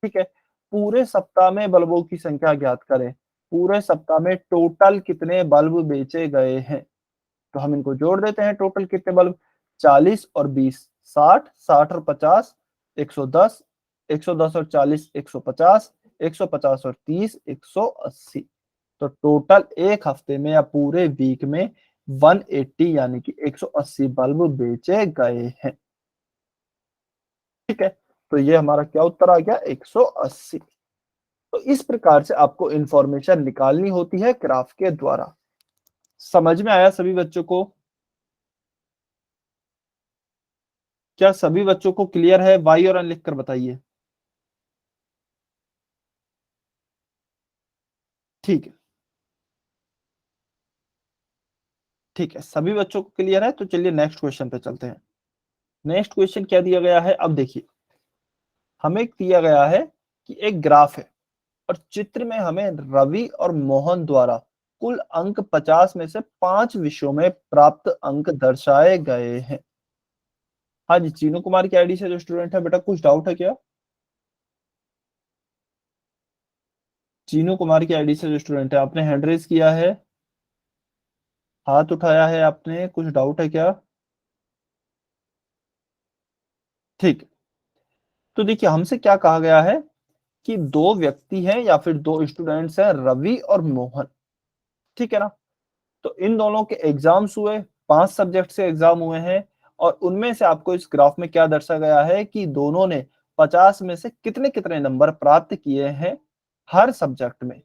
ठीक है? पूरे सप्ताह में बल्बों की संख्या ज्ञात करें। पूरे सप्ताह में टोटल कितने बल्ब बेचे गए हैं? तो हम इनको जोड़ देते हैं, टोटल कितने बल्ब? 40 और 20, 60, 60 और 50, 110, 110 और 40, 150, 150 और 30, 180। तो टोटल एक हफ्ते में या पूरे वीक में 180 यानी कि 180 बल्ब बेचे गए हैं। ठीक है? तो ये हमारा क्या उत्तर आ गया? 180। तो इस प्रकार से आपको इंफॉर्मेशन निकालनी होती है ग्राफ के द्वारा। समझ में आया सभी बच्चों को? क्या सभी बच्चों को क्लियर है? वाई और एन लिखकर बताइए। ठीक है, ठीक है, सभी बच्चों को क्लियर है, तो चलिए नेक्स्ट क्वेश्चन पे चलते हैं। नेक्स्ट क्वेश्चन क्या दिया गया है? अब देखिए, हमें दिया गया है कि एक ग्राफ है और चित्र में हमें रवि और मोहन द्वारा कुल अंक 50 में से 5 विषयों में प्राप्त अंक दर्शाए गए हैं। हाँ जी, चीनू कुमार की आईडी से जो स्टूडेंट है, बेटा कुछ डाउट है क्या? चीनू कुमार की आईडी से जो स्टूडेंट है, आपने हैंड रेज किया है, हाथ उठाया है आपने, कुछ डाउट है क्या? ठीक। तो देखिए, हमसे क्या कहा गया है कि दो व्यक्ति हैं या फिर दो स्टूडेंट्स हैं, रवि और मोहन। ठीक है ना? तो इन दोनों के एग्जाम्स हुए, 5 सब्जेक्ट से एग्जाम हुए हैं और उनमें से आपको इस ग्राफ में क्या दर्शाया गया है कि दोनों ने 50 में से कितने कितने नंबर प्राप्त किए हैं हर सब्जेक्ट में।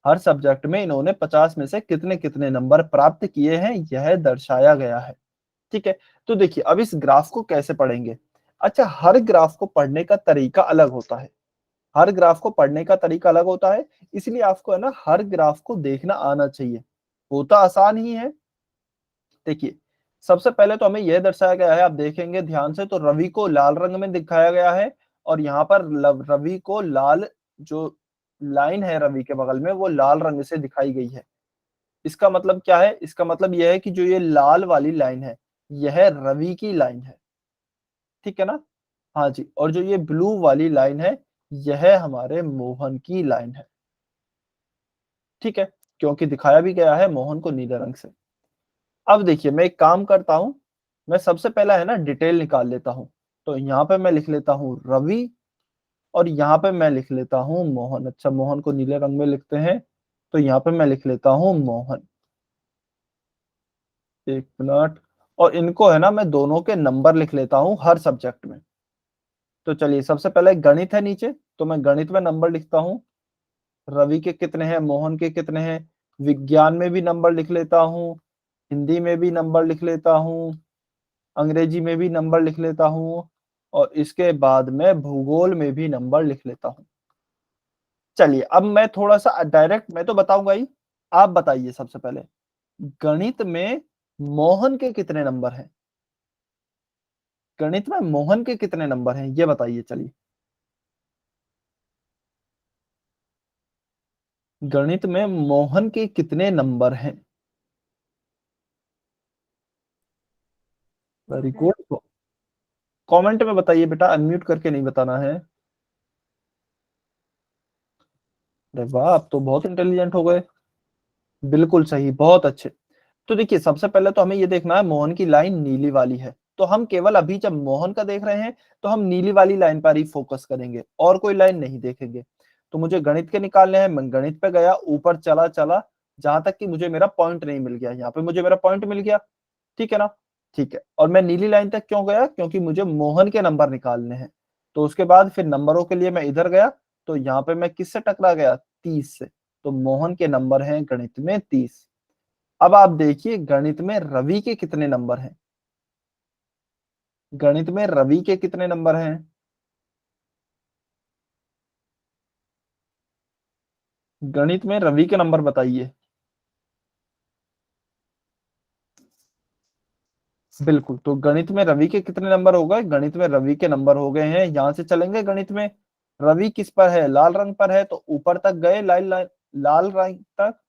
हर सब्जेक्ट में इन्होंने 50 में से कितने कितने नंबर प्राप्त किए हैं, यह दर्शाया गया है। ठीक है? तो देखिए, अब इस ग्राफ को कैसे पढ़ेंगे? अच्छा, हर ग्राफ को पढ़ने का तरीका अलग होता है। हर ग्राफ को पढ़ने का तरीका अलग होता है, इसलिए आपको है ना हर ग्राफ को देखना आना चाहिए। होता आसान ही है। देखिए, सबसे पहले तो हमें यह दर्शाया गया है, आप देखेंगे ध्यान से तो रवि को लाल रंग में दिखाया गया है और यहाँ पर रवि को लाल, जो लाइन है रवि के बगल में, वो लाल रंग से दिखाई गई है। इसका मतलब क्या है? इसका मतलब यह है कि जो ये लाल वाली लाइन है, यह रवि की लाइन है। ठीक है ना? हाँ जी, और जो ये ब्लू वाली लाइन है, यह हमारे मोहन की लाइन है। ठीक है? क्योंकि दिखाया भी गया है मोहन को नीले रंग से। अब देखिए, मैं एक काम करता हूं, मैं सबसे पहला है ना डिटेल निकाल लेता हूं। तो यहाँ पे मैं लिख लेता हूँ रवि और यहाँ पे मैं लिख लेता हूँ मोहन। अच्छा, मोहन को नीले रंग में लिखते हैं, तो यहाँ पे मैं लिख लेता हूँ मोहन। एक मिनट। और इनको है ना मैं दोनों के नंबर लिख लेता हूँ हर सब्जेक्ट में। तो चलिए, सबसे पहले गणित है नीचे, तो मैं गणित में नंबर लिखता हूँ। रवि के कितने हैं, मोहन के कितने हैं। विज्ञान में भी नंबर लिख लेता हूँ, हिंदी में भी नंबर लिख लेता हूँ, अंग्रेजी में भी नंबर लिख लेता हूँ और इसके बाद में भूगोल में भी नंबर लिख लेता हूँ। चलिए, अब मैं थोड़ा सा डायरेक्ट मैं तो बताऊंगा ही, आप बताइए सबसे पहले गणित में मोहन के कितने नंबर हैं? गणित में मोहन के कितने नंबर हैं, ये बताइए। चलिए, गणित में मोहन के कितने नंबर हैं? Very good. कमेंट में बताइए बेटा, अनम्यूट करके नहीं बताना है। अरे वाह, आप तो बहुत इंटेलिजेंट हो गए। बिल्कुल सही, बहुत अच्छे। तो देखिए, सबसे पहले तो हमें ये देखना है मोहन की लाइन नीली वाली है, तो हम केवल अभी जब मोहन का देख रहे हैं तो हम नीली वाली लाइन पर ही फोकस करेंगे और कोई लाइन नहीं देखेंगे। तो मुझे गणित के निकालने हैं, मैं गणित पे गया, ऊपर चला चला जहां तक कि मुझे मेरा पॉइंट नहीं मिल गया। यहाँ पे मुझे मेरा पॉइंट मिल गया। ठीक है ना? ठीक है, और मैं नीली लाइन तक क्यों गया? क्योंकि मुझे मोहन के नंबर निकालने हैं। तो उसके बाद फिर नंबरों के लिए मैं इधर गया, तो यहाँ पे मैं किससे टकरा गया? 30 से। तो मोहन के नंबर हैं गणित में 30। अब आप देखिए गणित में रवि के कितने नंबर हैं? गणित में रवि के कितने नंबर हैं? गणित में रवि के नंबर बताइए। बिल्कुल, तो गणित में रवि के कितने नंबर हो गए? गणित में रवि के नंबर हो गए हैं। यहां से चलेंगे गणित में, रवि किस पर है? लाल रंग पर है, तो ऊपर तक गए लाल रंग तक।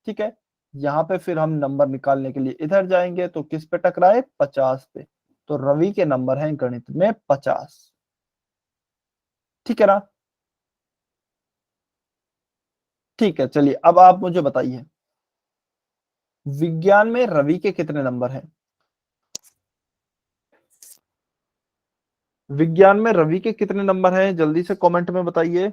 ठीक है, यहाँ पे फिर हम नंबर निकालने के लिए इधर जाएंगे, तो किस पे टकराए? 50 पे। तो रवि के नंबर हैं गणित में 50। ठीक है ना? ठीक है, चलिए अब आप मुझे बताइए, विज्ञान में रवि के कितने नंबर हैं? विज्ञान में रवि के कितने नंबर हैं? जल्दी से कमेंट में बताइए।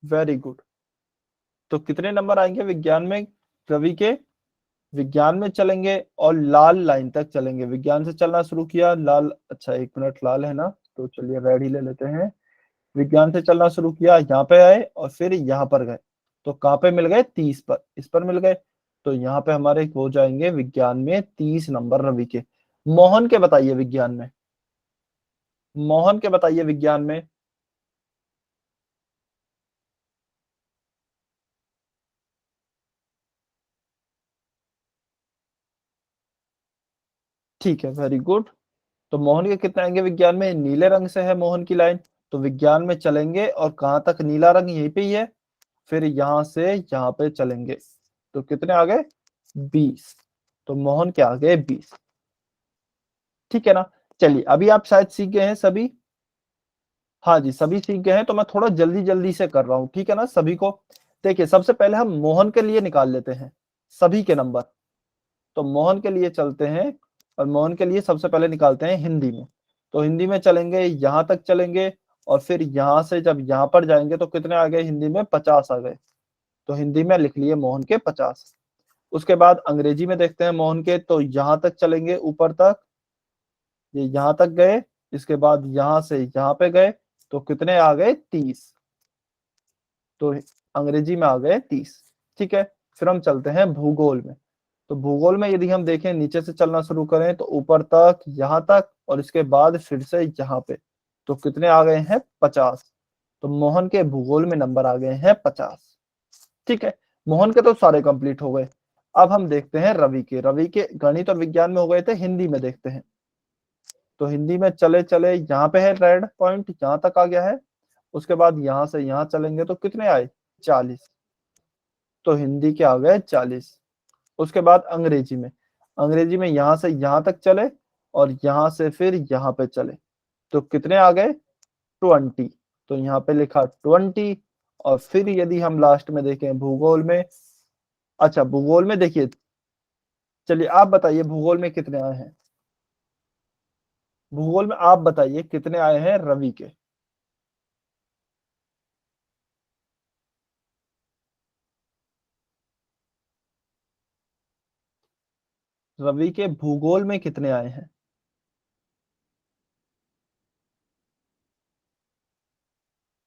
Very good. तो कितने नंबर आएंगे विज्ञान में रवि के? विज्ञान में चलेंगे और लाल लाइन तक चलेंगे। विज्ञान से चलना शुरू किया, लाल, अच्छा एक मिनट, लाल है ना, तो चलिए रेड ही ले लेते हैं। विज्ञान से चलना शुरू किया, यहाँ पे आए और फिर यहाँ पर गए, तो कहाँ पे मिल गए? 30 पर, इस पर मिल गए। तो यहाँ पे हमारे हो जाएंगे विज्ञान में 30 नंबर रवि के। मोहन के बताइए विज्ञान में, मोहन के बताइए विज्ञान में। ठीक है, वेरी गुड। तो मोहन के कितने आएंगे विज्ञान में? नीले रंग से है मोहन की लाइन, तो विज्ञान में चलेंगे और कहाँ तक? नीला रंग यहीं पे ही है, फिर यहां से यहाँ पे चलेंगे, तो कितने आ गए? 20। तो मोहन के आ गए 20। ठीक है ना? चलिए अभी आप शायद सीख गए हैं सभी। हाँ जी, सभी सीख गए हैं, तो मैं थोड़ा जल्दी जल्दी से कर रहा हूँ, ठीक है ना सभी को। देखिए सबसे पहले हम मोहन के लिए निकाल लेते हैं सभी के नंबर। तो मोहन के लिए चलते हैं, और मोहन के लिए सबसे पहले निकालते हैं हिंदी में। तो हिंदी में चलेंगे, यहाँ तक चलेंगे, और फिर यहाँ से जब यहाँ पर जाएंगे तो कितने आ गए हिंदी में? 50 आ गए। तो हिंदी में लिख लिए मोहन के 50। उसके बाद अंग्रेजी में देखते हैं मोहन के, तो यहाँ तक चलेंगे ऊपर तक, ये यहाँ तक गए, इसके बाद यहाँ से यहाँ पे गए, तो कितने आ गए? 30। तो अंग्रेजी में आ गए 30। ठीक है, फिर हम चलते हैं भूगोल में। तो भूगोल में यदि हम देखें, नीचे से चलना शुरू करें तो ऊपर तक, यहाँ तक, और इसके बाद फिर से यहाँ पे, तो कितने आ गए हैं? 50। तो मोहन के भूगोल में नंबर आ गए हैं 50। ठीक है, मोहन के तो सारे कंप्लीट हो गए। अब हम देखते हैं रवि के। रवि के गणित और विज्ञान में हो गए थे, हिंदी में देखते हैं। तो हिंदी में चले चले, यहाँ पे है रेड पॉइंट, यहाँ तक आ गया है। उसके बाद यहाँ से यहाँ चलेंगे तो कितने आए? 40। तो हिंदी के आ गए 40। उसके बाद अंग्रेजी में, अंग्रेजी में यहाँ से यहाँ तक चले, और यहाँ से फिर यहाँ पे चले, तो कितने आ गए? 20। तो यहाँ पे लिखा 20। और फिर यदि हम लास्ट में देखें भूगोल में, अच्छा भूगोल में देखिए, चलिए आप बताइए भूगोल में कितने आए हैं? भूगोल में आप बताइए कितने आए हैं रवि के? रवि के भूगोल में कितने आए हैं?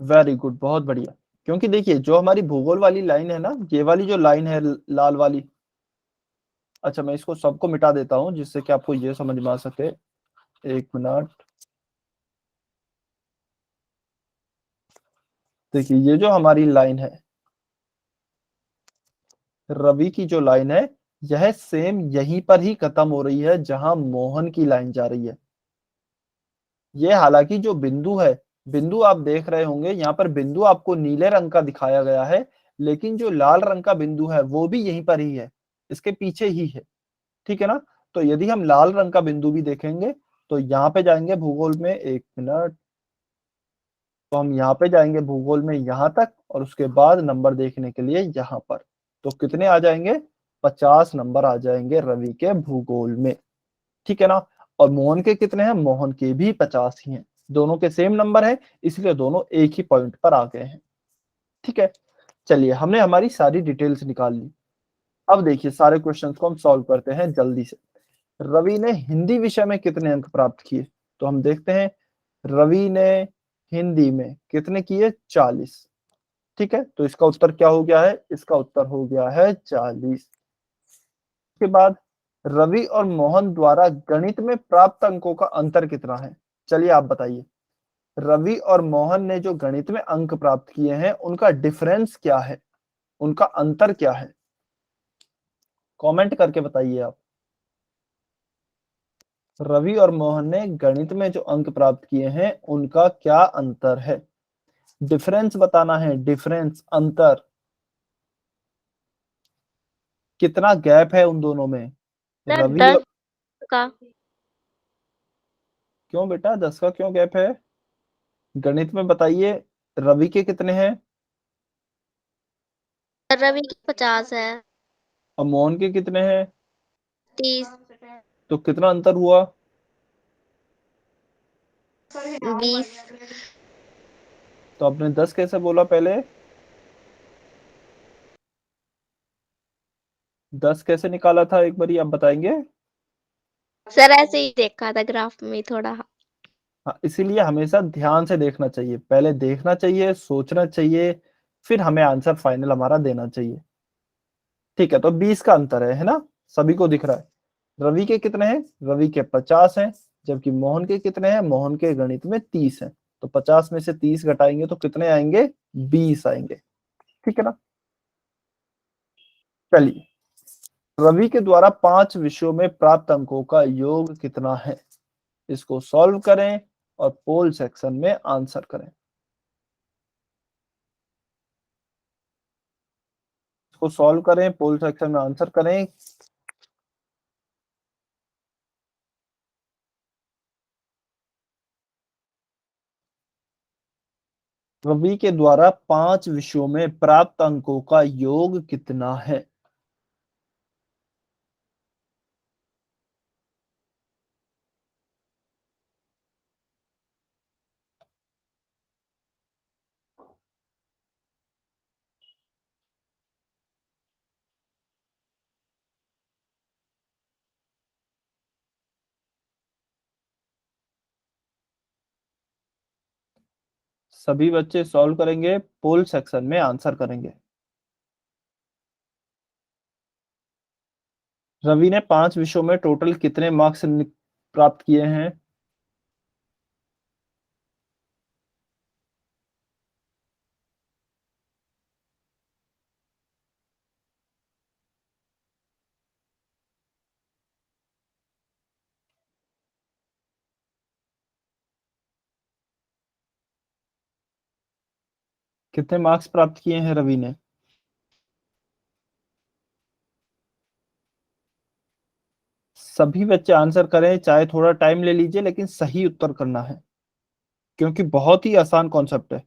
वेरी गुड, बहुत बढ़िया। क्योंकि देखिए जो हमारी भूगोल वाली लाइन है ना, ये वाली जो लाइन है लाल वाली, अच्छा मैं इसको सबको मिटा देता हूँ जिससे कि आपको ये समझ में आ सके। एक मिनट, देखिए ये जो हमारी लाइन है, रवि की जो लाइन है, यह सेम यहीं पर ही खत्म हो रही है जहां मोहन की लाइन जा रही है। ये हालांकि जो बिंदु है, बिंदु आप देख रहे होंगे यहाँ पर, बिंदु आपको नीले रंग का दिखाया गया है, लेकिन जो लाल रंग का बिंदु है वो भी यहीं पर ही है, इसके पीछे ही है। ठीक है ना? तो यदि हम लाल रंग का बिंदु भी देखेंगे, तो यहाँ पे जाएंगे भूगोल में, एक मिनट, तो हम यहाँ पे जाएंगे भूगोल में यहाँ तक, और उसके बाद नंबर देखने के लिए यहाँ पर, तो कितने आ जाएंगे? 50 नंबर आ जाएंगे रवि के भूगोल में। ठीक है ना? और मोहन के कितने हैं? मोहन के भी 50 ही हैं। दोनों के सेम नंबर है, इसलिए दोनों एक ही पॉइंट पर आ गए हैं। ठीक है, चलिए हमने हमारी सारी डिटेल्स निकाल ली। अब देखिए सारे क्वेश्चंस को हम सॉल्व करते हैं जल्दी से। रवि ने हिंदी विषय में कितने अंक प्राप्त किए? तो हम देखते हैं, रवि ने हिंदी में कितने किए? 40। ठीक है, तो इसका उत्तर क्या हो गया है? इसका उत्तर हो गया है 40। के बाद रवि और मोहन द्वारा गणित में प्राप्त अंकों का अंतर कितना है? चलिए आप बताइए। रवि और मोहन ने जो गणित में अंक प्राप्त किए हैं उनका डिफरेंस क्या है, उनका अंतर क्या है? कमेंट करके बताइए आप। रवि और मोहन ने गणित में जो अंक प्राप्त किए हैं उनका क्या अंतर है? डिफरेंस बताना है, डिफरेंस, अंतर। कितना गैप है उन दोनों में? सर रवि 10 और का। क्यों बेटा 10 का क्यों गैप है? गणित में बताइए। रवि के कितने हैं सर रवि की 50 है। और मोहन के कितने हैं? 30। तो कितना अंतर हुआ? 20। तो आपने 10 कैसे बोला पहले? 10 कैसे निकाला था एक बारी आप बताएंगे? सर ऐसे ही देखा था ग्राफ में थोड़ा। हाँ, इसीलिए हमेशा ध्यान से देखना चाहिए, पहले देखना चाहिए, सोचना चाहिए, फिर हमें आंसर फाइनल हमारा देना चाहिए। ठीक है, तो 20 का अंतर है ना? सभी को दिख रहा है। रवि के कितने हैं? रवि के 50 हैं, जबकि मोहन के कितने हैं? मोहन के गणित में 30 हैं। तो 50 में से 30 घटाएंगे तो कितने आएंगे? 20 आएंगे। ठीक है ना? चलिए, रवि के द्वारा 5 विषयों में प्राप्त अंकों का योग कितना है? इसको सॉल्व करें और पोल सेक्शन में आंसर करें। इसको सॉल्व करें, पोल सेक्शन में आंसर करें। रवि के द्वारा 5 विषयों में प्राप्त अंकों का योग कितना है? सभी बच्चे सॉल्व करेंगे, पोल सेक्शन में आंसर करेंगे। रवि ने 5 विषयों में टोटल कितने मार्क्स प्राप्त किए हैं? कितने मार्क्स प्राप्त किए हैं रवि ने? सभी बच्चे आंसर करें, चाहे थोड़ा टाइम ले लीजिए लेकिन सही उत्तर करना है, क्योंकि बहुत ही आसान कॉन्सेप्ट है।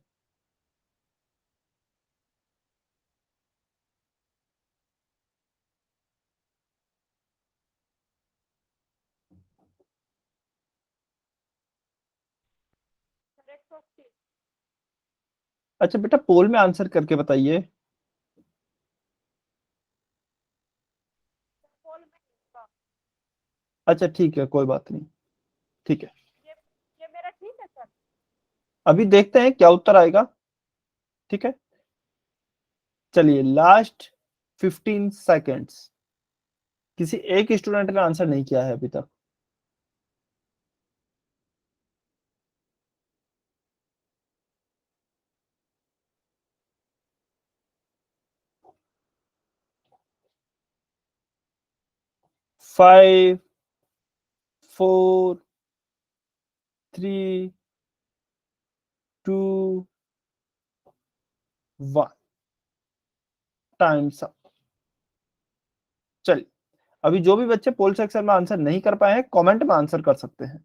अच्छा बेटा, पोल में आंसर करके बताइए। अच्छा ठीक है, कोई बात नहीं। ठीक है, ये मेरा ठीक है सर। अभी देखते हैं क्या उत्तर आएगा। ठीक है, चलिए, लास्ट 15 सेकेंड्स। किसी एक स्टूडेंट ने आंसर नहीं किया है अभी तक। फाइव, 4, 3, 2, 1। Times up. चलिए, अभी जो भी बच्चे पोल सेक्शन में आंसर नहीं कर पाए हैं कमेंट में आंसर कर सकते हैं।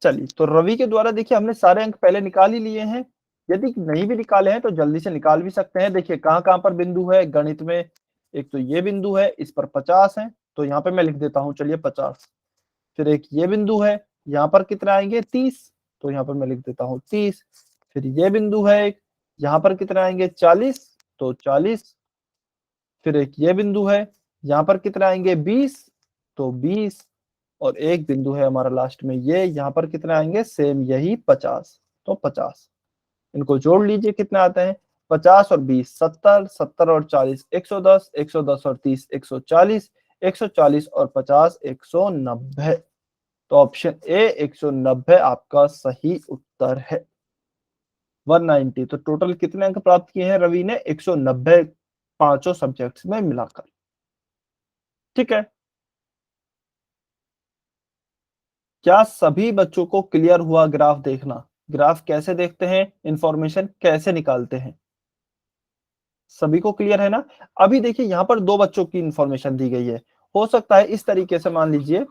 चलिए, तो रवि के द्वारा देखिए हमने सारे अंक पहले निकाल ही लिए हैं। यदि नहीं भी निकाले हैं तो जल्दी से निकाल भी सकते हैं। देखिए कहां कहां पर बिंदु है गणित में। एक तो ये बिंदु है, इस पर 50 है, तो यहाँ पे मैं लिख देता हूँ, चलिए 50। फिर एक ये बिंदु है, यहाँ पर कितना आएंगे? 30, तो यहाँ पर मैं लिख देता हूँ 30। फिर ये बिंदु है एक, यहाँ पर कितना आएंगे? 40, तो 40। फिर एक ये बिंदु है, यहाँ पर कितना आएंगे? 20, तो 20। और एक बिंदु है हमारा लास्ट में ये, यहाँ पर कितना आएंगे? सेम यही 50, तो 50। इनको जोड़ लीजिए कितना आते हैं? 50 और 20 70, 70 और 40 110, 110 और 30 140, 140 और 50 190। तो ऑप्शन ए 190 आपका सही उत्तर है। 190। तो टोटल कितने अंक प्राप्त किए हैं रवि ने? 190 पांचों सब्जेक्ट्स में मिलाकर। ठीक है, क्या सभी बच्चों को क्लियर हुआ ग्राफ देखना? ग्राफ कैसे देखते हैं, इंफॉर्मेशन कैसे निकालते हैं, सभी को क्लियर है ना? अभी देखिए यहाँ पर दो बच्चों की इंफॉर्मेशन दी गई है। हो सकता है इस तरीके से मान लीजिए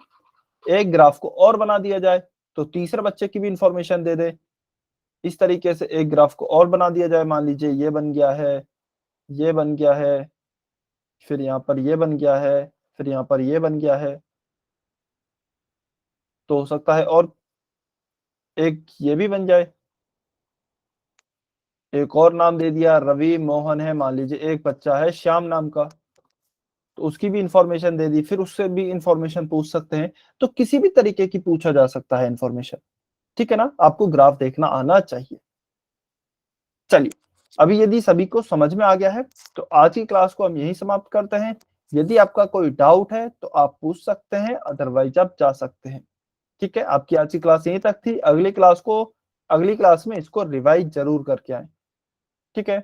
एक ग्राफ को और बना दिया जाए तो तीसरे बच्चे की भी इंफॉर्मेशन दे दे। इस तरीके से एक ग्राफ को और बना दिया जाए, मान लीजिए ये बन गया है, ये बन गया है, फिर यहाँ पर ये बन गया है, फिर यहाँ पर ये बन गया है। तो हो सकता है और एक ये भी बन जाए। एक और नाम दे दिया, रवि मोहन है, मान लीजिए एक बच्चा है श्याम नाम का, तो उसकी भी इंफॉर्मेशन दे दी, फिर उससे भी इंफॉर्मेशन पूछ सकते हैं। तो किसी भी तरीके की पूछा जा सकता है इंफॉर्मेशन। ठीक है ना, आपको ग्राफ देखना आना चाहिए। चलिए, अभी यदि सभी को समझ में आ गया है तो आज की क्लास को हम यहीं समाप्त करते हैं। यदि आपका कोई डाउट है तो आप पूछ सकते हैं, अदरवाइज आप जा सकते हैं। ठीक है, आपकी आज की क्लास यहीं तक थी। अगली क्लास में इसको रिवाइज जरूर करके आए। ठीक है।